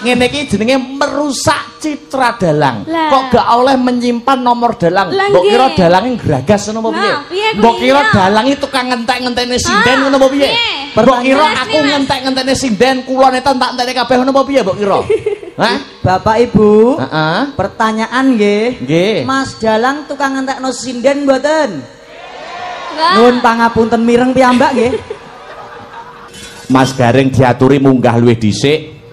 ngene iki jenenge merusak citra dalang. Kok gak oleh menyimpan nomor dalang. Mbok kira dalange gragas ngono apa piye? Mbok kira dalange tukang ngentek-ngentene sinden ngono apa piye? Mbok kira aku ngentek-ngentene sinden kula netan tak enteni kabeh ngono apa piye mbok kira? Hah? Bapak Ibu, pertanyaan nggih. Nggih. Mas Dalang tukang ngentekno sinden mboten? Nuwun pangapunten mireng piyambak nggih. Mas Garing diaturi munggah luwih dhisik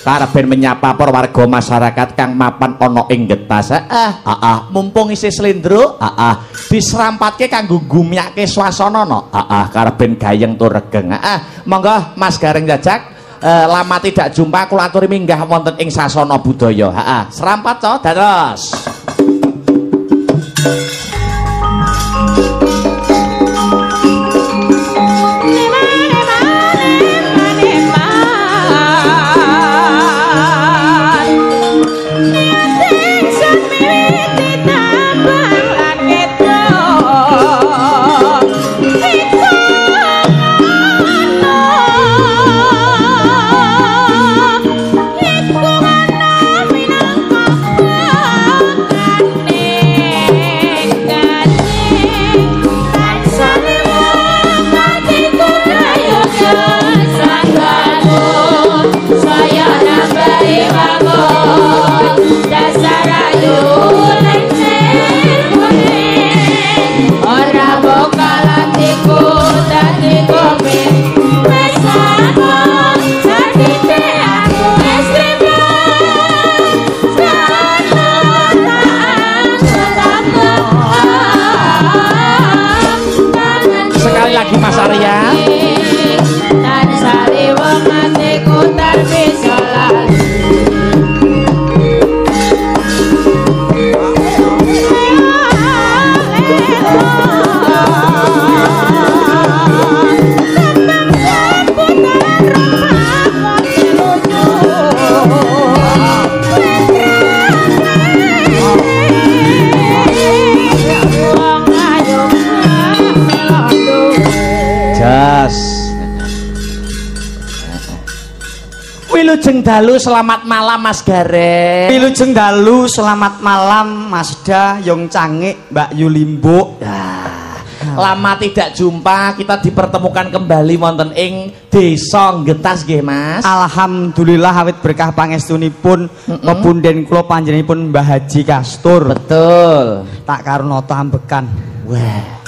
karben menyapa para warga masyarakat kang mapan ana ing getas. Mumpung isih slendro, diserampatke kanggo gumyake swasana no. Karben gayeng tur regeng. Monggo Mas Garing Jajak. Lama tidak jumpa kula aturi minggah wonten ing sasana budaya. Serampat to dados. Mas Arya dan sari wong atiku terbisa lali Wilujeng dalu selamat malam Mas Gareng. Wilujeng dalu selamat malam Mas Da Yong Cangik Mbak Yulimbo. Lama tidak jumpa, kita dipertemukan kembali wonten ing Desa Getas nggih Mas. Alhamdulillah awit berkah pangestunipun pepunden kula panjenenganipun Mbah Haji Kastur. Betul. Tak karo nata ambekan. Wah.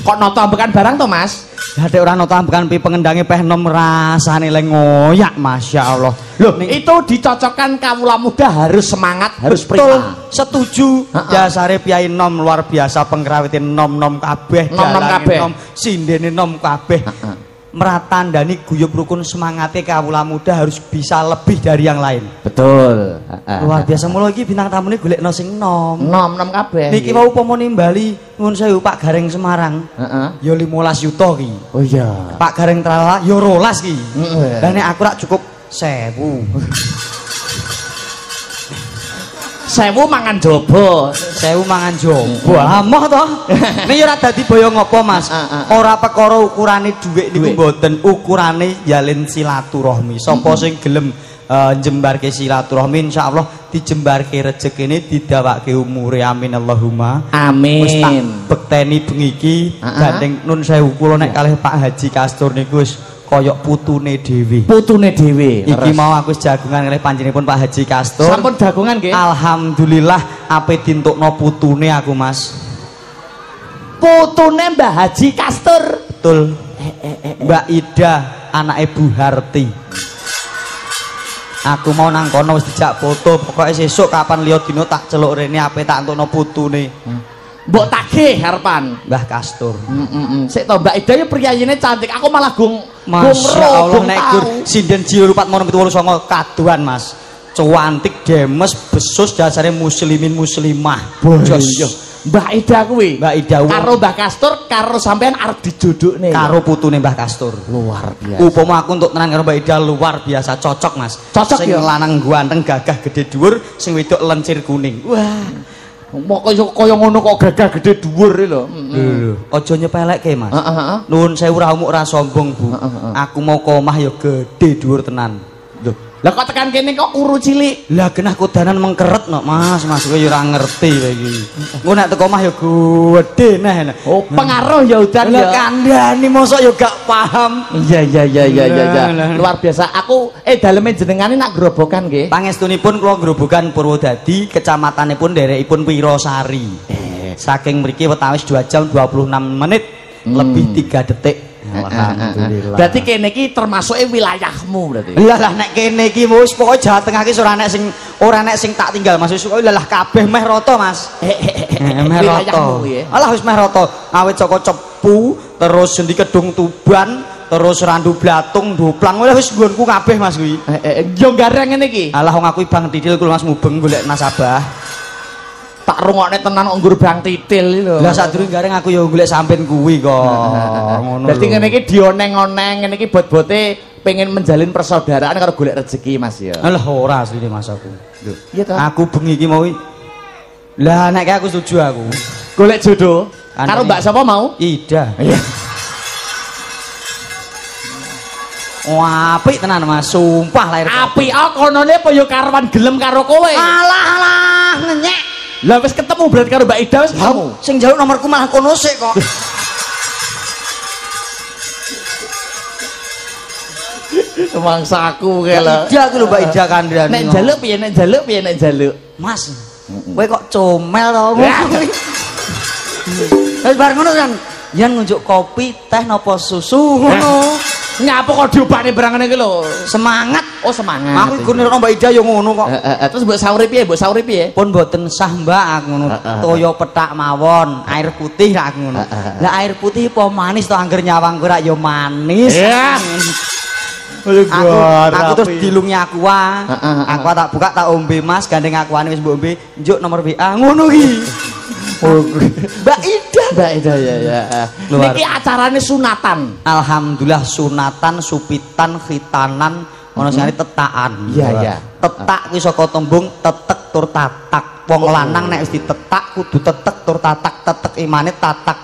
Kok nata ambekan barang to Mas? Hadek ora nata ambekan pi pengendange peh nom rasane le ngoyak Masya Allah. Loh, itu dicocokkan kawula muda harus semangat, harus prima. Setuju. Dasare Piai Nom luar biasa pengrawite nom-nom kabeh, nom-nom kabeh. Nom sindene nom kabeh. Meratandani guyub rukun semangate kawula muda harus bisa lebih dari yang lain. Betul. Luar biasa mulo iki bintang tamune golekno sing nom. Nom-nom kabeh. Niki wau upamane Bali nuwun sewu Pak Gareng Semarang. Ya 15 yuta ki. Oh iya. Pak Gareng Trala ya 12 ki. Lah nek aku rak cukup 1000. 1000 mangan jaba. 1000 mangan jaba. Amoh to. Nek ora dadi boyo ngopo Mas? Ora perkara ukurane dhuwit niku mboten, ukurane jalin silaturahmi. Sapa sing gelem njembarke silaturahmi insyaallah dijembarke rezekine didawake umure amin Allahumma amin. Wis tak bekteni bengi iki gandeng nun sewu kula nek kalih Pak Haji Kastur niku wis koyok putune dhewe. Putune dhewe. Iki mau aku wis jagungan kalih panjenenganipun Pak Haji Kastur. Sampun jagungan nggih? Alhamdulillah ape dintukno putune aku Mas. Putune Mbah Haji Kastur. Betul. Mbak Ida anake Bu Harti. Aku mau nang kono wis dijak foto, pokoke sesuk kapan liya dina tak celuk rene ape tak entukno putune. Mbok tagih harepan Mbah Kastur. Sik to Mbak Ida ya priyayine cantik. Aku malah gung Masya Allah nek gur sinden Jiro 489 kaduan Mas. Cuantik demes besus dasare muslimin muslimah. Jos. Mbak Ida kuwi. Mbak Ida karo Mbah Kastur karo sampean arep dijodhokne. Karo putune Mbah Kastur. Luar biasa. Upama aku untuk tenan karo Mbak Ida luar biasa cocok Mas. Cocok sing ya. lanang ganteng gagah gede dhuwur, sing wedok lencir kuning. Wah. Mok kaya ngono kok gagah gede dhuwur lho. Aja nyepelekke Mas. Nuwun sewu ra umuk ra sombong Bu. Aku mau ke omah ya gede dhuwur tenan. Lho, Lah kok tekan kene kok kuru cilik. Lah genah kodanan mengkeret no Mas kowe yo ora ngerti kowe iki. Engko nek teko omah yo gedhe neh. Oh, pengaruh ya udan ya. Lah kandhani mosok yo gak paham. Iya. Luar biasa. Aku daleme jenengane nak grobokan nggih. Pangestunipun kula grobogan Purwodadi, kecamatanipun derekipun Wirasari. Saking mriki wetawis 2 jam 26 menit lebih 3 detik. Alhamdulillah. Berarti kene iki termasuke wilayahmu berarti. Lah nek kene iki wis pokoke Jawa Tengah iki ora nek sing tak tinggal Mas. Wis lah kabeh meh rata Mas. Meh rata. Alah wis meh rata. Awit saka Cepu terus Sendi Kedung Tuban terus Randu Blatung Doplang wis nggonku kabeh Mas kuwi. Yo gareng ngene iki. Alah wong aku Bang Titil kuwi Mas mubeng golek nasabah. Tak rungokne tenan kok nggur Bang Titil lho. Lah sadurunge gareng aku yo golek sampean kuwi kok. Ngono. Dadi ngene iki dioneng-oneng ngene iki bot-bote pengen menjalin persaudaraan karo golek rezeki Mas ya. Lah ora asline Mas aku. Lho, iya to. Aku bengi iki mau. Lah nek aku setuju aku. Golek jodoh karo Mbak sapa mau? Ida. Iya. Wah, apik tenan Mas, sumpah lahir. Apik konone apa ya karewan gelem karo kowe? Alah, ngenyek. Lah wis ketemu berarti karo Mbak Ida wis ketemu. Sing njaluk nomorku malah kono sik kok. Semangsaku kae lho. Ida ku lho Mbak Ida kandhane. Nek njaluk piye? Mas, kowe kok comel to ngono. Wis bar ngono kan. Yen ngunjuk kopi, teh napa susu ngono. Nyapa kok diobane barangane iki lho. Semangat. Oh, semangat. Aku iku nira Mbak Ida yo ngono kok. Terus mbok sauri piye? Pun mboten sah Mbak aku ngono. Toyo petak mawon, air putih rak ngono. Lah air putih apa manis to angger nyawang ora yo manis. Aku terus dilungi aku tak buka tak ombe Mas gandeng akuane wis mbok ombe njuk nomor WA ngono ki. Mbak Ida ya. Niki acarane sunatan. Alhamdulillah sunatan, supitan, khitanan, ono sing tetakan. Iya. Tetak kuwi saka tembung tetek tur tatak. Wong lanang nek wis ditetak kudu tetek tur tatak, tetek imane tatak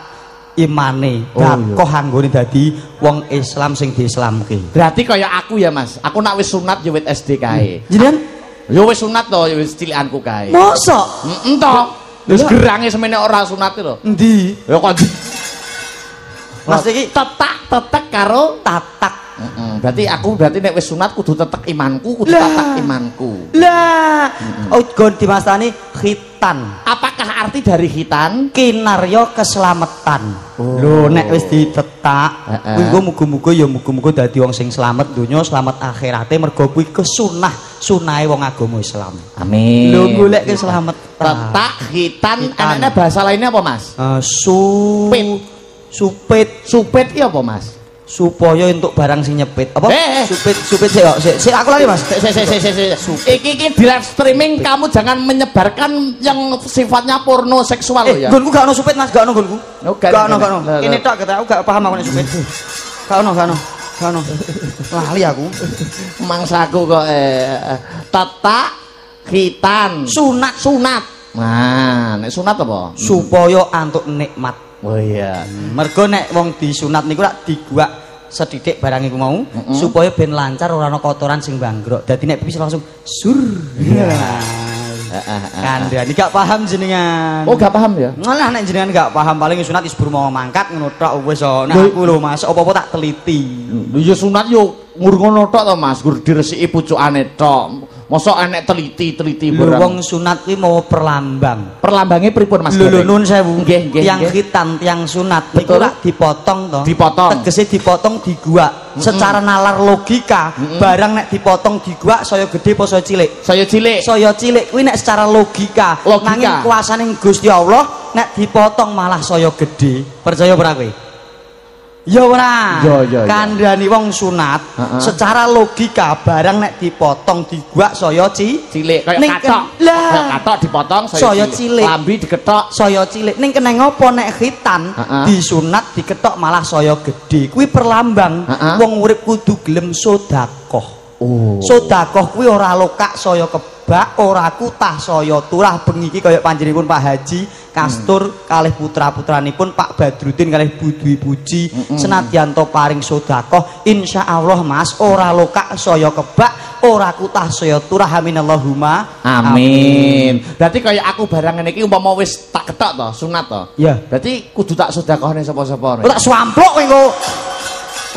imane. Dakoh anggone dadi wong Islam sing diislamke. Berarti kaya aku ya Mas. Aku nak wis sunat ya wis SD kae. Jenengan ya wis sunat to ya wis cilikanku kae. Mosok? Heeh. Wis gerange semene ora sunat lho. Endi? Ya kok Mas iki tetek karo tatak. Berarti nek wis sunat kudu tetek imanku, kudu tatak imanku. Lah, gon dimastani khitan. Apakah arti dari khitan? Kinarya keselamatan. Lho nek wis ditetak, kuwi muga-muga ya muga-muga dadi wong sing slamet donya, slamet akhirate mergo kuwi kesunahe wong agama Islam. Amin. Lho golek keselamatan. Tetak khitan, anane bahasa lainnya apa Mas? Supit iki apa Mas? Supaya untuk barang sing nyepit. Apa? Supit sik aku lali Mas. Iki di live streaming kamu jangan menyebarkan yang sifatnya porno seksual ya. Gonku gak ono supit Mas, gak ono gonku. Gak ono. Kene tok aku gak paham aku nek supit. Gak ono. Lali aku. Mangsaku kok tetak khitan. Sunat. Nah, nek sunat apa? Supaya antuk nikmat. Oh iya. Mergo nek wong disunat niku lak diguak sedidik barang iku mau supaya ben lancar ora ana kotoran sing banggrok. Dadi nek bisa langsung sur. Kandhani gak paham jenengan. Oh, gak paham ya? Malah nek jenengan gak paham paling sunat isbur mau mangkat ngono tok wis nek aku lho Mas apa-apa tak teliti. Lho ya sunat yo ngur ngono tok to Mas, gur diresiki pucukane tok. Mosok enek teliti barang. Wong sunat kuwi mau perlambang. Perlambange pripun Mas? Lho nun sewu. Nggih. Tiang khitan, tiang sunat niku lak dipotong to. Dipotong. Tegese dipotong diguak. Secara nalar logika, barang nek dipotong diguak saya gede apa saya cilik? Saya cilik. Saya cilik kuwi nek secara logika. Nanging kuasane Gusti Allah nek dipotong malah saya gede. Percaya ora kowe? Ya ora. Kandhani wong sunat secara logika barang nek dipotong diguak saya cilik kaya kathok. Kathok dipotong saya cilik. Lambi diketok saya cilik. Ning keneng apa nek khitan disunat diketok malah saya gede. Kuwi perlambang wong urip kudu gelem sedekah. Sedekah kuwi ora lokak saya kebak ora kutah saya turah bengi iki kaya panjenenganipun Pak Haji Kastur kalih putra-putranipun Pak Badrudin kalih Budwi Puji senadyan to paring sedekah insyaallah Mas ora lokak saya kebak ora kutah saya turah amin Allahumma amin. Berarti kaya aku barang ngene iki umpama wis tak ketok to sunat to. Iya. Berarti kudu tak sedekahne sapa-sapa. Tak swamplok kowe engko.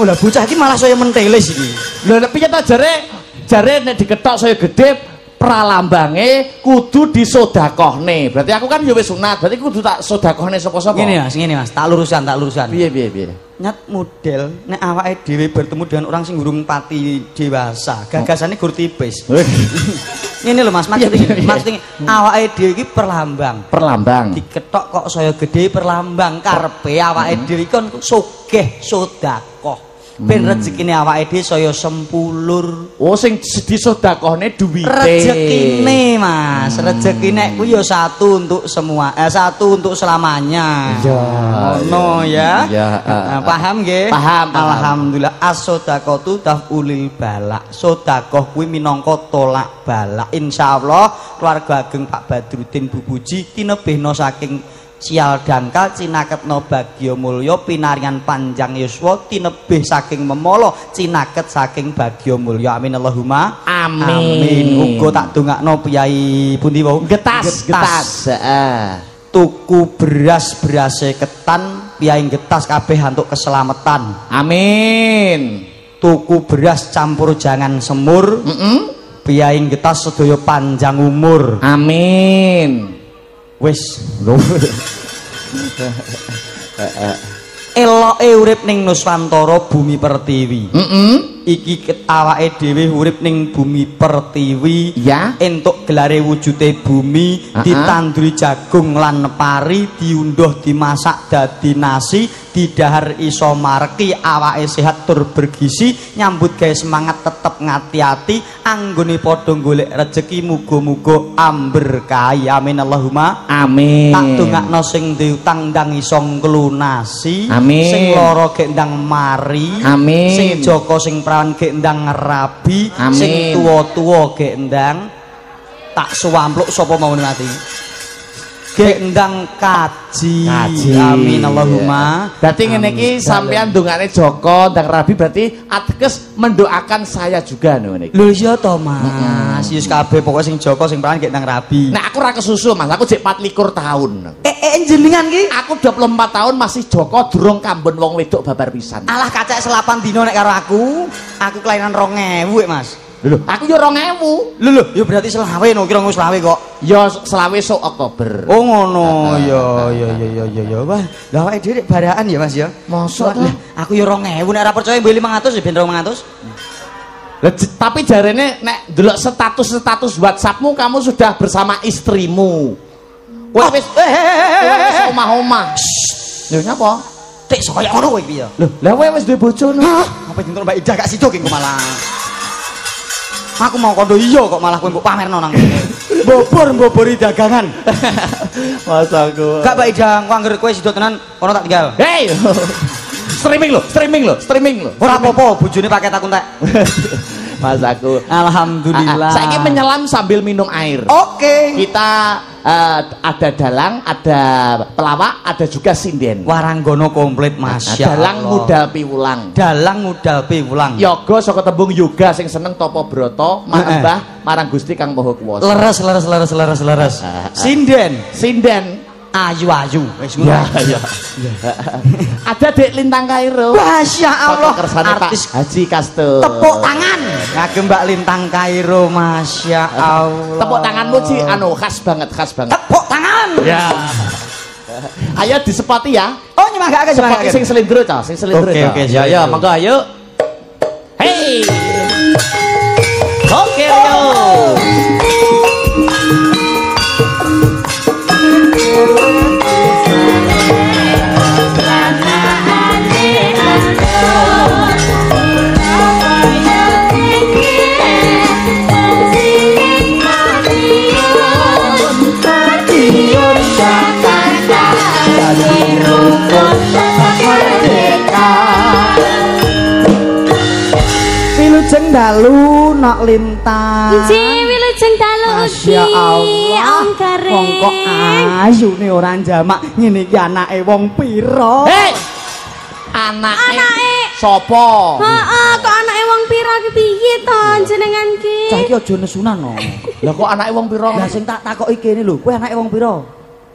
Oh lah bocah iki malah saya menteles iki. Lho nek piye ta jare nek diketok saya gede pralambange kudu disedekahne. Berarti aku kan ya wis sunat, berarti kudu tak sedekahne sapa-sapa. Ngene Mas, tak lurusan. Piye? Nyat model nek awake dhewe bertemu dengan orang sing urung pati dewasa, gagasane gur tipis. Ngene lho Mas, maksudnya awake dhewe iki perlambang. Diketok kok saya gede perlambang karepe awake dhewe kon sugih sedekah. Ben rezekine awake dhewe saya sempulur. Oh sing disedekahne duwite. Rezekine Mas, rezekine kuwi ya satu untuk semua, satu untuk selamanya. Iya. Ngono ya. Iya. Paham nggih? Paham. Alhamdulillah as-shadaqatu taf'ulil balak. Sedekah kuwi minangka tolak balak. Insyaallah keluarga ageng Pak Badrudin Bu Puji tinebihna saking sial dangkal cinaketno bagya mulya pinarian panjang yuswa tinebih saking memolo cinaket saking bagya mulya amin Allahumma amin. Uga tak dongakno piyai pundi wau getas tuku berase ketan piyai getas kabeh antuk keselamatan amin. Tuku beras campur jangan semur piyai getas sedaya panjang umur amin. Wis eloke urip ning Nuswantara bumi pertiwi. Iki awake dhewe urip ning bumi pertiwi ya entuk gelare wujute bumi ditanduri jagung lan pari diunduh dimasak dadi nasi didahar iso mareki awake sehat tur bergizi nyambut gawe semangat tetep ngati-ati anggone padha golek rejeki muga-muga amberkahi amin Allahumma amin. Tak dongakno sing duwe utang ndang iso nglunasi amin. Sing lara gek ndang mari amin. Sing joko sing prawan gek ndang ngerabi amin. Sing tuwa-tuwa gek ndang tak suwampluk sapa mau mati gek ndang kaji amin Allahumma. Berarti ngene iki sampean dongane Joko ndang rabi berarti ateges mendoakan saya juga ngene iki. Lho iya to Mas. Yus kabeh pokoke sing Joko sing prawan gek ndang rabi. Nek aku ora kesusu Mas, aku jek 24 tahun. Jenengan ki? Aku 24 tahun masih Joko durung kambon wong wedok babar pisan. Alah kacek selapan dino nek karo aku. Aku kelainan 2000 Mas. Lho, aku yo 2000. Lho, ya berarti selawe no kira wis selawe kok. Ya selawe sok Oktober. Oh ngono. Ya. Wah, lha awake dhewe baraan ya Mas ya. Mosok aku yo 2000 nek ora percaya mbeli 500 ya ben 200. Tapi jarene nek ndelok status WhatsAppmu kamu sudah bersama istrimu. Kowe wis omah-omah. Lho nyapa? Tik kaya ngono kowe iki ya. Lho, lah kowe wis duwe bojo no. Apa dinten Mbak Ida gak sido ki malah. Aku mau kondo iya kok malah kowe mbok pamerno nang kene. Mbobori dagangan. Mas aku. Gak Mbak Ida, kok anggere kowe sido tenan kono tak tinggal. Hei. Streaming lho. Ora apa-apa, bojone paket aku entek. Mas aku. Alhamdulillah. Saiki menyelam sambil minum air. Oke. Kita ada dalang, ada pelawak, ada juga sinden. Waranggono komplit Masya dalang Allah. Dalang mudal piwulang. Yoga saka tembung yoga sing seneng tapa brata manembah marang Gusti Kang Maha Kuwasa. Leres. Sinden. Ayu wis ngono. Ya. Ada Dek Lintang Kairo. Masya Allah. Artis Haji Kastur. Tepuk tangan ngagem Mbak Lintang Kairo. Masya Allah. Tepuk tanganmu sih khas banget. Tepuk tangan. Ya. Ayo disepati ya. Oh nyemangake sepati sing selindro ta, Oke. Ya, monggo ayo. Hey. Oke, ayo. Wilujeng dalu nok lintang. Wilujeng dalu Masya Allah. Wong kok ayune ora jamak ngene iki anake wong pira? Hei. Anake sapa? Heeh, kok anake wong pira ki piye to jenengan ki? Cah iki aja nesunan no. Lah kok anake wong pira? Lah sing tak takoki kene lho, kowe anake wong pira?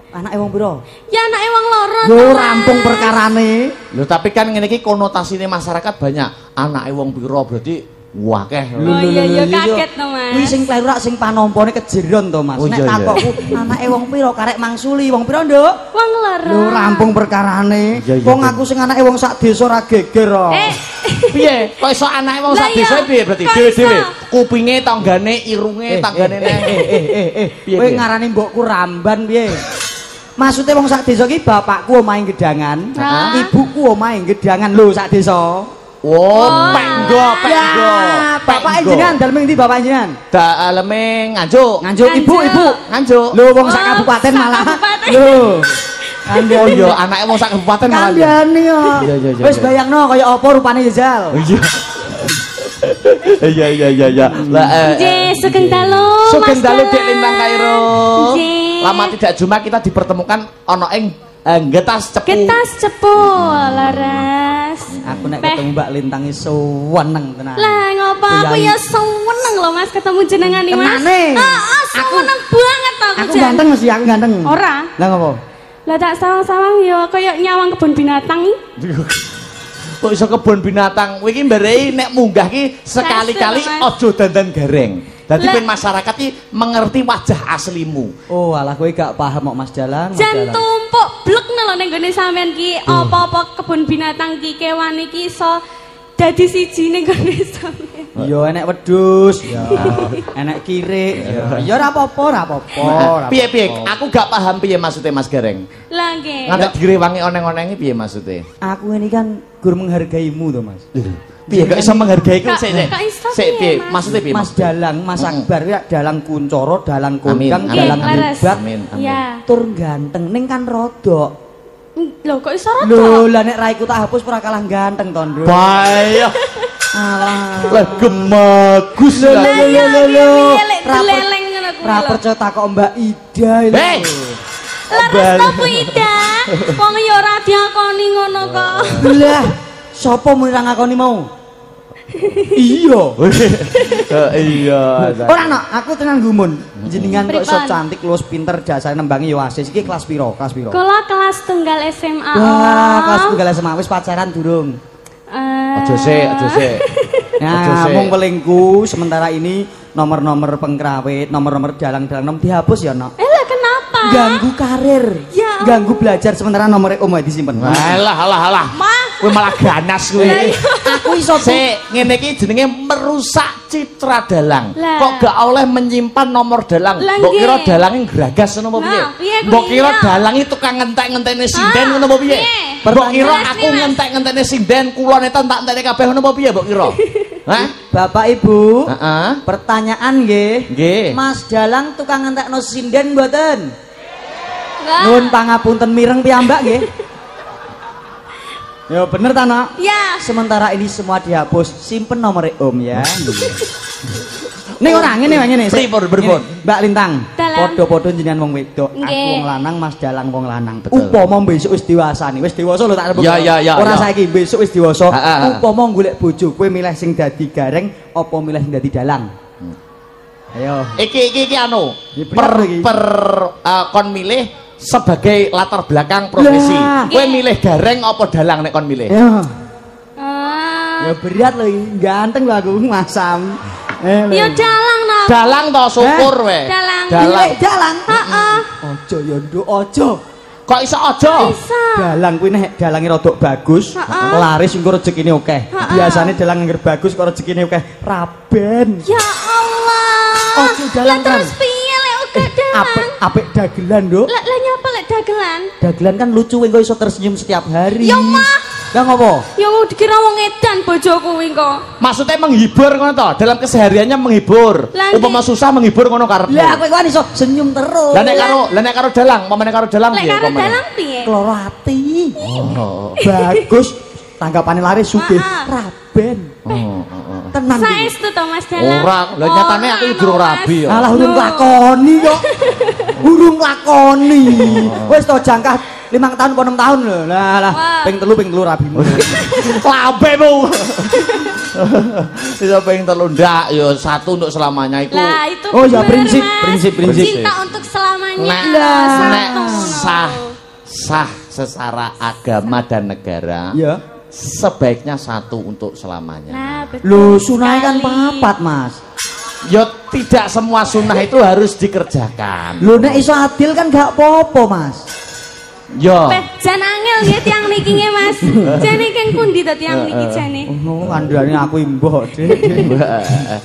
Anake wong pira? Ya anake wong loro to. Lho rampung perkarane. Lho tapi kan ngene iki konotasine masyarakat banyak. Anake wong pira berarti wakeh. Oh iya kaget to Mas. Kuwi sing kleru rak sing panompone kejeron to Mas. Oh, Nek iya, takokku anake wong pira karek mangsuli wong pira, Nduk? Wong loro. Lho rampung perkarane. Iya, iya, Wong iya. aku sing anake wong sak desa ora geger kok. Piye? Kok iso anake wong sak Lah, desa iya. piye berarti Kok dhewe-dhewe? iso? Kupinge, tanggane, irunge, tanggane Piye, Kowe piye? ngarani mbokku Ramban piye? Maksudnya wong sak desa ki bapakku omahe Gedangan, Hah? ibuku omahe Gedangan lho sak desa. Oh, penggo. Ya, bapak jenengan dalem ndi bapak jenengan? Daleme Nganjuk. Nganjuk ibu. Nganjuk. Lho wong sak Oh, kabupaten sak malah. kabupaten. Lho. Oh iya, anake wong sak kabupaten malah. ya. Kandhane yo. Iya, iya, iya, Wis iya. bayangno kaya apa rupane Yezal. Iya. Lah Nggih, sugeng dalu. Sugeng Mas dalu Dek Dalang. Lintang Kairo. Nggih. Lama tidak jumpa kita dipertemukan ana ing Getas Cepu. Getas cepu laras. Aku nek Peh. ketemu Mbak Lintang iki seneng tenan. Lah ngopo aku Kuyayi. ya seneng lho Mas ketemu jenengan iki Mas. Kenane? Heeh, seneng banget aku Aku Jan. ganteng mesti aku ganteng. Ora. Lah ngopo? Lah tak sawang-sawang ya kaya nyawang kebun binatang iki. Kok iso kebun binatang? Kowe iki mbarei nek munggah ki sekali-kali Mas. aja dandan gareng. Dadi Lah. ben masyarakat ki mengerti wajah aslimu. Oh, alah kowe gak paham kok Mas Dalang. Mas Jan Dalang. tumpuk blek lho ning gone sampean ki apa-apa kebun binatang ki kewan iki iso dadi siji ning gone sampean. Ya enek wedhus, ya enek kirik, ya ora apa-apa, ora apa-apa. ora Piye apa-apa. Aku gak paham piye maksudnya Mas Gareng. Lah nggih. Ngantek direwangi oneng-onengi piye maksudnya? Aku ini kan gur menghargaimu to, Mas. Piye kok iso menghargai ku sik Kok iso Sik piye, piye? Mas? Maksudnya piye? Mas Dalang, Mas Akbar ya dalang kuncoro, dalang Amin, kondang, amin. dalang Nggih, leres. hebat, Amin. Ya. tur ganteng ning kan rodok. Lho kok iso rada? Lho, lah nek raiku tak hapus ora kalah ganteng to, Nduk. Bahaya. Alah. Lah gemagus Lho, lah. lho, lho, lho, lho. Lek deleleng ngono kuwi. Ra percaya takok Mbak Ida lho. Hei! Leres to Bu Ida. Wong ya ora diakoni ngono kok. Lah, sapa mung ra ngakoni mau? Iya. Iya. Ora no, aku tenan gumun. Jenengan kok iso Pripun? cantik luwes pinter jasane nembangi yo asis. Iki kelas piro? Kelas piro? Kula kelas tunggal SMA. Wah, kelas tunggal SMA wis pacaran durung. Aja sik. Nah, sik. mung pelingku sementara ini nomor-nomor pengkrawit, nomor-nomor dalang-dalang nom dihapus ya, Nok. Lah kenapa? Ganggu karir. Ya. Ganggu belajar sementara nomor om disimpen. Alah. Mah. Kowe malah ganas kowe. Aku iso Sik, ngene iki jenenge merusak citra dalang. Lah. Kok gak oleh menyimpan nomor dalang? Lah, Mbok kira nggih. dalange gragas ngono apa piye? Nah, piye kuwi, Mbok kira iya. dalange tukang ngentek-ngenteni sinden Ah, ngono apa piye? piye? Mbok kira Jelas aku nih, Mas. ngentek-ngenteni sinden kulone tak enteni kabeh ngono apa piye mbok kira? Hah? Bapak Ibu, Heeh. pertanyaan nggih. Nggih. Mas Dalang tukang ngentekno sinden mboten? Lah. Nuwun pangapunten mireng piyambak nggih. Ya bener ta, Nok? Ya. Sementara ini semua dihapus, simpen nomor Om ya. Ning ora ngene wae ngene. Sik. Pripun, pripun? Ngene, Mbak Lintang, Dalang. padha-padha jenengan wong wedok, aku Nggih. wong lanang, Mas Dalang wong lanang. Betul. Upama besok wis dewasane, wis dewasa lho tak rebut. Ya, ya, ya, Ora ya. saiki besok wis dewasa. Ha, ha, ha. Upama golek bojo, kowe milih sing dadi gareng apa milih sing dadi dalang? Ayo. Iki anu. Ini bener iki. Kon milih sebagai latar belakang profesi. Lah. Kowe milih gareng apa dalang nek kon milih? Ya. Ah. Ya berat lho, iki. Ganteng lho aku masam. Lho. Ya dalang no. Dalang to syukur we. Dalang. Milih dalang. Heeh. Aja ya nduk aja. Kok iso aja? Bisa. Dalang kuwi nek dalange rodok bagus, Ha-ha. laris engko rezekine akeh. Ha-ha. Biasane dalang angger bagus kok rezekine akeh. Raben. Ya Allah. Ojo dalang, Lah terus piye lek uga dalang? Apik dagelan, Nduk. Lah nyapa lek dagelan? Dagelan kan lucu engko iso tersenyum setiap hari. Ya, Mah. Lah ngopo? Ya dikira wong edan bojoku kuwi kok. Maksudnya menghibur ngono to? Dalam kesehariannya menghibur. Lah, Umpama susah menghibur ngono karepmu. Lah kowe kan iso senyum terus. Lah nek karo dalang, umpamane karo dalang Lek piye karo umpamane? dalang piye? kloro ati. Oh. Bagus. Tanggapane laris sugih. Ha-ha. Raben. Oh. tenan. Saestu to Mas Dalang. Ora, lha nyatane aku durung rabi ya. Alah urung lakoni kok. Urung lakoni. Wis to jangkah 5 tahun apa 6 tahun lho. Lah ping 3 rabimu. Lambemu. Bisa ping 3 ndak ya 1 untuk selamanya itu. Lah itu oh ya bener, prinsip. Cinta untuk selamanya. Sah secara agama dan negara. Ya. Sebaiknya 1 untuk selamanya. Nah, betul. Lho sunah kan 4, Mas. Ya tidak semua sunnah itu harus dikerjakan. Lho nek iso adil kan gak apa-apa, Mas. Yo. Jan angel nggih tiyang niki nggih Mas. Jane keng pundi to tiyang niki jane? Oh, kandhane aku imbuh, Dik.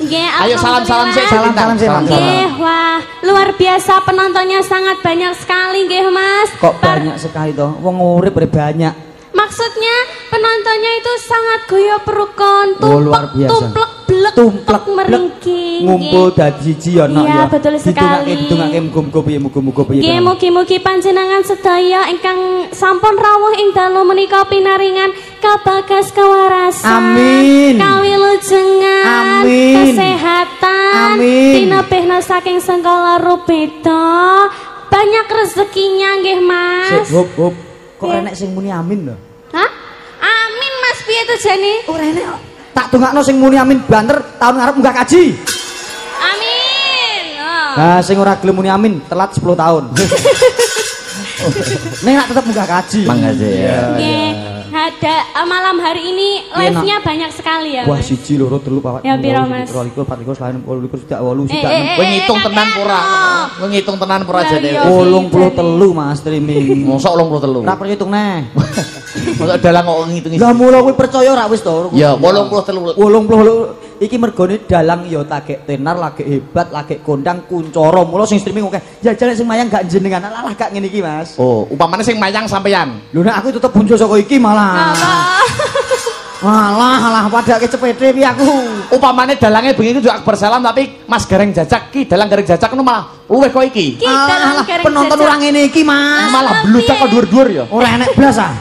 Nggih, Ayo salam-salam sih, Salam sih, Mas. Nggih, wah, luar biasa penontonnya sangat banyak sekali nggih Mas. Kok banyak sekali toh? Wong urip banyak. Maksudnya penontonnya itu sangat goyo perukon, luar biasa. tumplek blek tumplek meringking. Ngumpul dadi siji ya nok ya. Iya, betul sekali. Didongake muga-muga piye muga-muga piye. Nggih, mugi-mugi panjenengan sedaya ingkang sampun rawuh ing dalu menika pinaringan kabagas kawarasan. Amin. Kawilujengan. Amin. Kesehatan. Amin. Tinebehna saking segala rupeda. Banyak rezekinya nggih, Mas. Hop. Kok enek sing muni amin lho? Hah? Amin Mas piye to jane? Ora enek. Tak dongakno sing muni amin banter tahun ngarep munggah kaji. Amin. Oh. Nah, sing ora gelem muni amin telat 10 tahun. Nek tetep munggah kaji. Makasih ya. Nggih. Ada malam hari ini live-nya banyak sekali ya. Wah, Mas. 1 2 3 4 Ya, piro, Mas? 24 25 28 sudah 8 Kowe ngitung tenan pura. Kowe ngitung tenan pura Lah, jane. iya. 83 Mas streaming. Mosok 83. Ora perlu hitung neh. Mosok dalang kok ngitung. Lah mula kowe percaya ora wis to? Ya 83. 80 iki mergone dalang ya tagek tenar, lagi hebat, lagi kondang kuncoro. Mula sing streaming oke. Jajal sing mayang gak jenengan. Alah gak ngene iki, Mas. Oh, upamane sing mayang sampeyan. Lho nek aku tetep bunjo saka iki malah. Alah padake cepete piye aku. Upamane dalange bengi juga bersalam tapi Mas Gareng Jajak ki dalang Gareng Jajak nu malah luwih kok iki. Alah penonton ora ngene iki, Mas. Malah bludak kok dhuwur-dhuwur ya. Ora enek blas ah.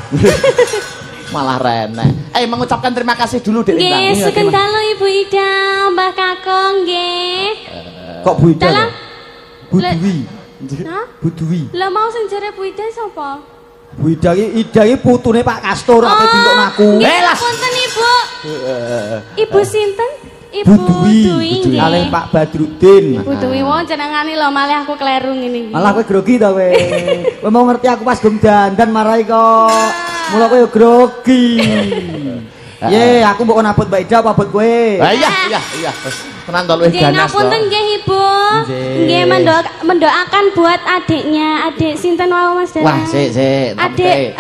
Malah renek. Mengucapkan terima kasih dulu Dek Lintang. Nggih, sugeng dalu Ibu Ida, Mbah Kakong nggih. Kok Bu Ida? Dalang Bu Dwi. Hah? Bu Dwi. Lah mau sing jare Bu Ida sapa? Bu Ida iki putune Pak Kastur ape dintukna aku. Lah punten Ibu. Ibu sinten? Ibu Bu Dwi. nggih. Kalih Pak Badrudin. Bu Dwi wong jenengane lho malah aku kleru ngene iki. Malah kowe grogi ta kowe. Kowe mau ngerti aku pas gum dandan marai kok. Mula kowe yo grogi. Ye, aku mbok nabut Mbak Ida apa buat kowe? Iya. Tenan to luwih Nggih, ganas to. ngapunten nggih Ibu. Nggih mendoakan buat adiknya. Adik sinten wau Mas Dara? Wah, sik. Adik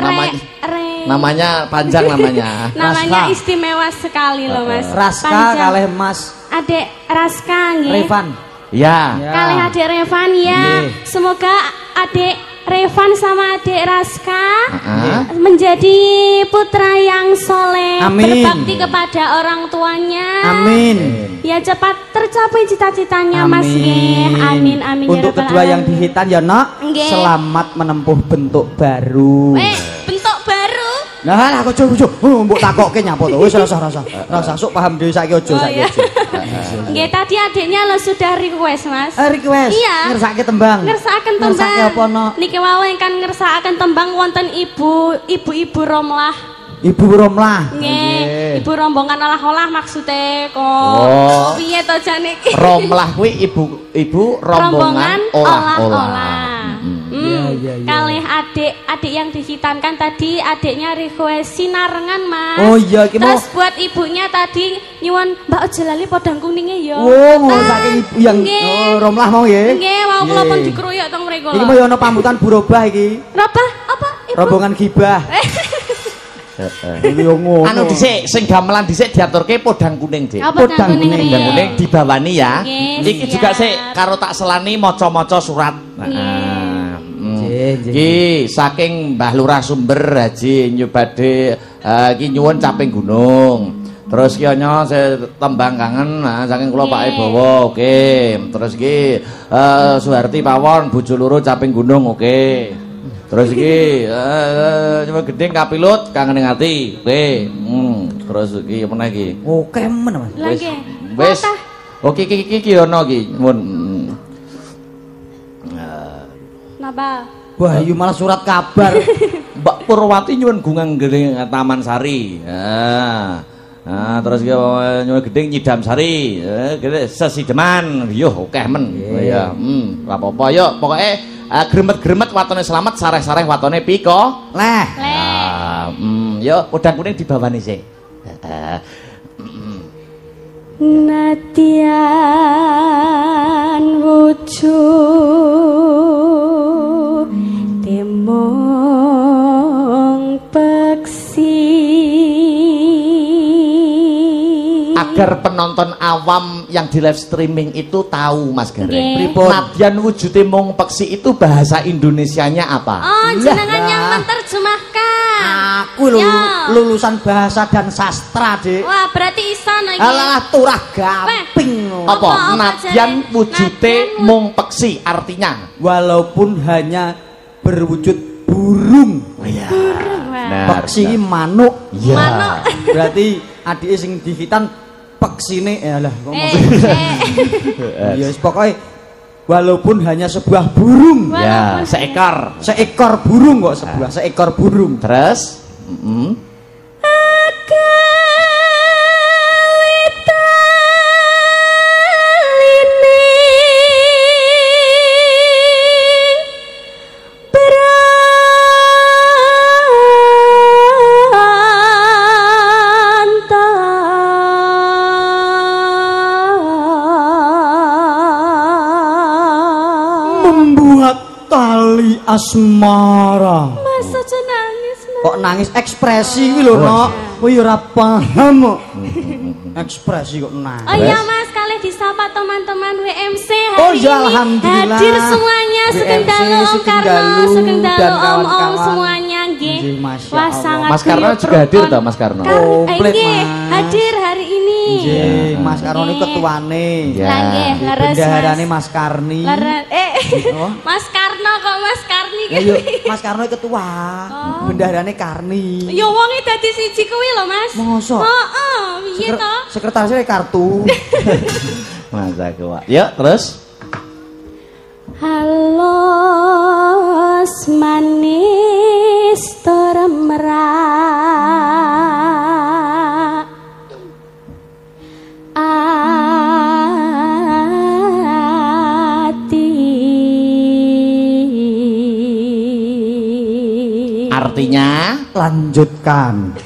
Namanya panjang namanya. Namanya istimewa sekali loh Mas. Raska Panjang. kalih Mas Adik Raska nggih. Revan. Ya. Kalih adik Revan ya. Nggih. Semoga adik Revan sama adik Raska menjadi putra yang soleh, Amin. berbakti kepada orang tuanya. Amin. Ya cepat tercapai cita-citanya Mas nggih. Amin amin Untuk ya rabbal kedua yang alamin. dihitan ya Nak, Nggih. selamat menempuh bentuk baru. Bentuk baru. Nah, aku coba mbok takokke nyapa to. Wis rasa sok paham dhewe saiki aja saiki aja. Nggih, tadi adiknya lo sudah request, Mas. Request. Iya. Ngersake tembang. Ngersakaken tembang. Ngersake apa no? Niki wau ingkang ngersakaken tembang wonten ibu-ibu Romlah. Ibu Romlah. Nggih, ibu rombongan olah-olah maksudnya kok. Oh. Piye to jane iki? Romlah kuwi ibu rombongan olah-olah. Iya. Kalih adik yang dihitankan tadi adiknya request sinarengan Mas. Oh iya iki mau. Terus buat ibunya tadi nyuwun Mbak Ojo lali podang kuningnya ya. Oh, ngersake ibu yang Romlah mau nggih. Nggih, wau kula pun dikeroyok teng mriku lho. Iki mau ya ana pambutan Burobah iki. Robah apa? Ibu? Rombongan gibah. Anu dhisik sing gamelan dhisik diaturke podang kuning, Dik. Podang kuning. Podang kuning dibawani ya. Nggih, Iki siap. juga sik karo tak selani maca-maca surat. Iki saking Mbah Lurah Sumber Haji nyubade iki nyuwun caping gunung. Terus ki ana tembang kangen saking kula Pak Ibowo, oke. Terus iki Suharti Pawon bojo loro caping gunung, oke. Terus iki coba gedeng kapilut kangen ati. Oke. Terus iki meneh iki. Oke men Mas. Wis. Oke iki ono iki. Mun. Napa? Wah, iya malah surat kabar. Mbak Purwati nyuwun gungang gering Taman Sari. Nah, terus ki nyuwun gedeng Nyidam Sari. Gede Sesideman. Yo akeh men. Ya, ora apa-apa yo. Pokoke gremet-gremet watone selamat, sareh-sareh watone piko. Leh. Yo udang kuning dibawani sik. Natian wujud temong peksi agar penonton awam yang di live streaming itu tahu Mas Gareng. Nadian wujude mung peksi itu bahasa Indonesianya apa? Oh, jenengan yang menerjemahkan. Aku lulusan bahasa dan sastra, Dik. Wah, berarti iso iki. Alah turah gamping. Apa? Nadian wujude mung peksi artinya walaupun hanya berwujud burung. Oh iya. Peksi manuk. Iya. Manuk. Berarti adike sing dihitan peksine alah ngomong. Ya wis pokoke walaupun hanya sebuah burung. Ya, seekor. Seekor burung kok sebuah seekor burung. Terus, tali asmara. Mas aja nangis, Mas. Kok nangis ekspresi kuwi lho, Nok. Kowe ya ora paham kok. Ekspresi kok nangis. Oh iya Mas, kalih disapa teman-teman WMC hari Oh ya, ini. alhamdulillah. Hadir semuanya, Sugeng Dalu, Om Karno, Sugeng Dalu, dan Om kawan-kawan. semuanya nggih. Nggih, Masya Wah, Allah. sangat Mas Karno beliau juga hadir perempuan. toh, Mas Karno? Komplit, Nggih, Mas. hadir hari ini. Nggih, Mas Karno ini ketuane. Ya. Lah nggih, leres Bendaharane Mas. Mas Karni. Oh. Mas Karno kok Mas Karni Ya yuk, Mas Karno iki ketua. Oh. Bendaharane Karni. Ya wonge dadi siji kuwi lho, Mas. Mosok? Heeh, piye to? Sekretarisnya kartu. masa kuat. Yuk, terus. Halos manis tormerak ati. Artinya Lanjutkan.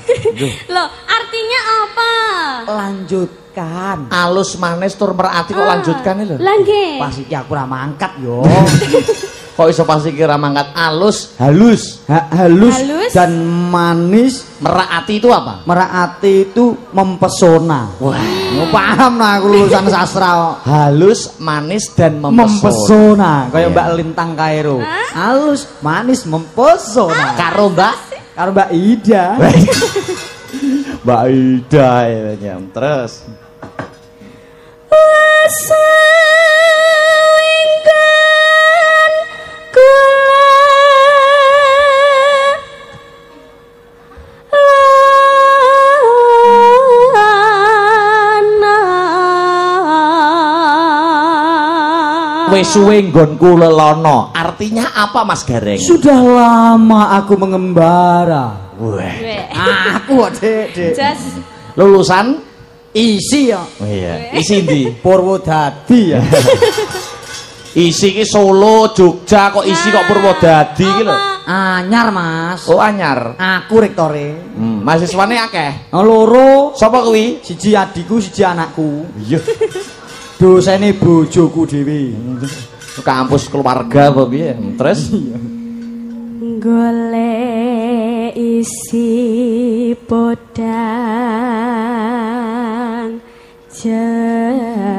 Loh, artinya apa? Lanjutkan. alus manis tur merati kok lanjutkan lho. Lah nggih. Pas iki aku ora mangkat yo. Kok iso pasti kira mangkat alus, halus. Halus Halus. dan manis. Merati itu apa? Merati itu mempesona. Wah, Paham lah aku lulusan sastra. halus, manis dan mempesona. Mempesona kayak Iya. Mbak Lintang Kairo. Halus, manis, mempesona. Karo Mbak Karo Mbak Ida. Mbak Ida ya. Terus Saingkan wis suwe nggonku lelono. Artinya apa Mas Gareng? Sudah lama aku mengembara. Wah. Aku Dek. Jas. Lulusan Isi ya. oh iya, isi ndi? Purwodadi ya. Isi ki Solo, Jogja kok isi kok Purwodadi ki lho. Anyar, Mas. Oh anyar. Aku rektore. Mahasiswane akeh. Loro, Sapa kuwi? siji adikku, siji anakku. Iya. Dosene bojoku dhewe. Kampus keluarga apa piye? Terus Golek isi podang jenar.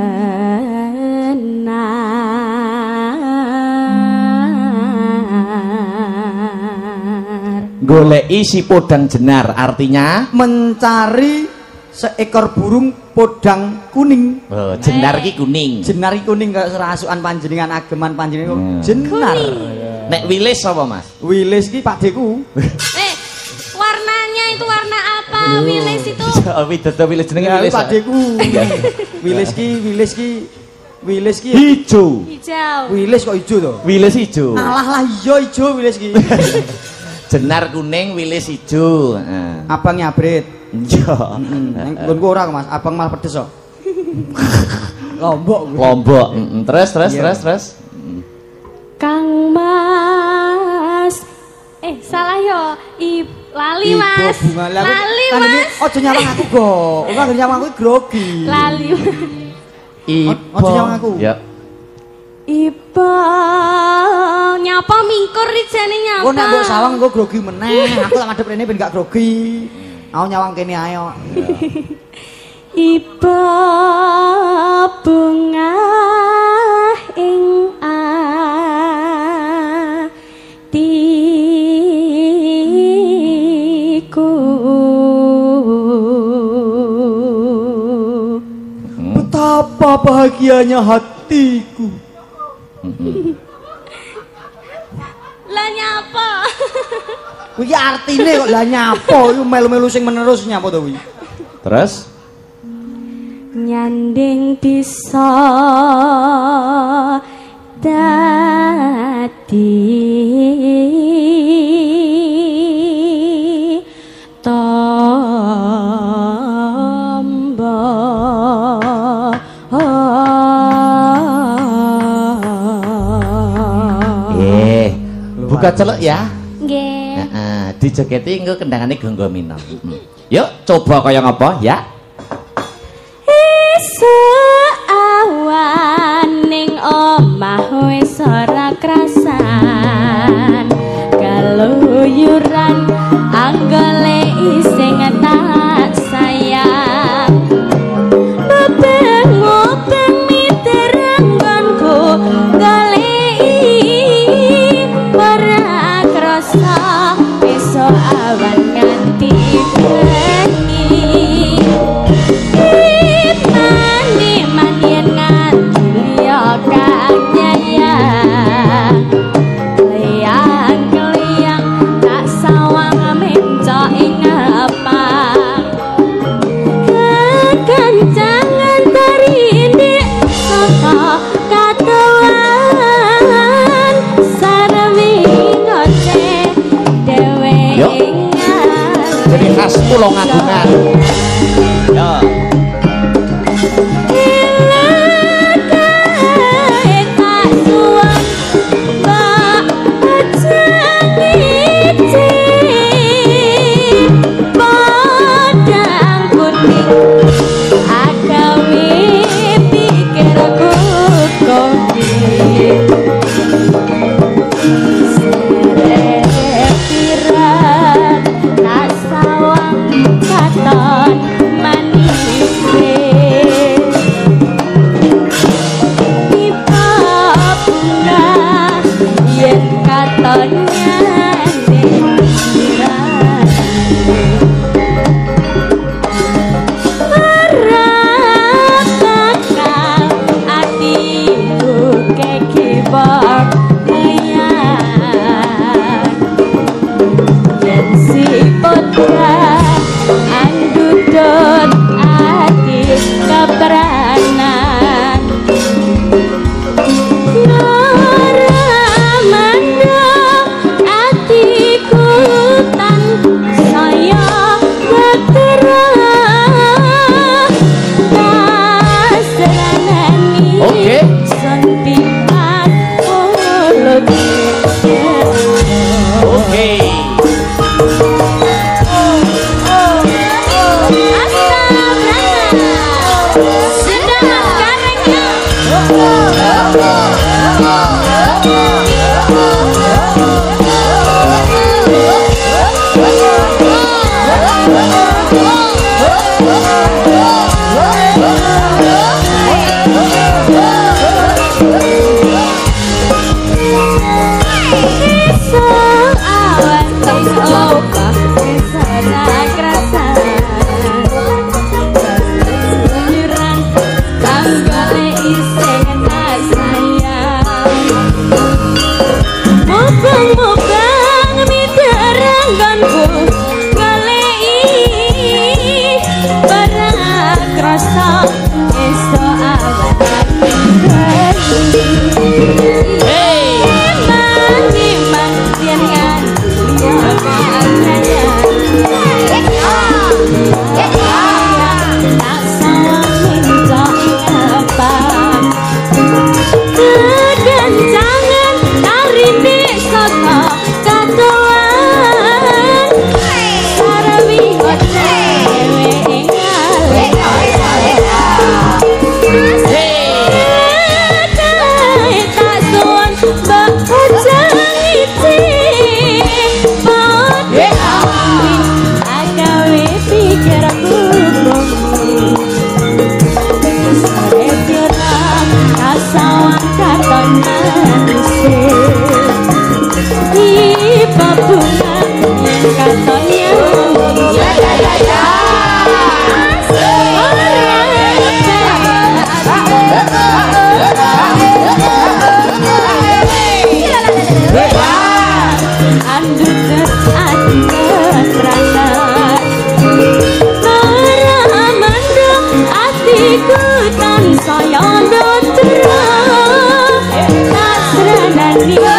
goleki si podang jenar artinya Mencari seekor burung podang kuning. oh, jenar ki kuning. Jenar iki kuning kayak serasukan panjenengan ageman panjenengan jenar. Nek wilis apa Mas? Wilis ki pakdeku. Warnanya itu warna apa? Wilis itu Widodo Wilis jenenge Wilis. Pakdeku. Wilis ki Ijo. Hijau. Wilis kok ijo to? Wilis ijo. Alah lah iya ijo Wilis ki. Jenar kuning, Wilis ijo. Heeh. Abang nyabrit. Iya. Nggonku ora Mas, abang malah pedes kok. Lombok. Lombok. Terus. Kang Mas. Salah yo. Lali Mas. Lali Mas. Ojo nyawang aku go. Ora nyawang aku grogi. Lali. Ojo nyawang aku. Ya. Iba nyapa mingkur rijane nyapa. Kok nek mbok sawang engko grogi meneh. Aku tak madhep rene ben gak grogi. Aku nyawang kene ae kok. Iba bunga ing atiku. Betapa bahagianya hatiku. Lah nyapa? Kuwi artine kok lah nyapa iku melu-melu sing menerus nyapa to kuwi. Terus nyanding bisa dadi tombo buka celuk ya. Nggih. Heeh, dijogeti engko kendangane Gonggo Mino. Yuk coba kaya ngapa ya. Awan ning omah wis ora krasan kaluyuran anggole sing tak sayang bebeng-beng miteranggonku goleki ora krasa iso awan nganti bengi Jadi khas Pulau Ngagungan. Ya. Sayang dotra, tak serana ni.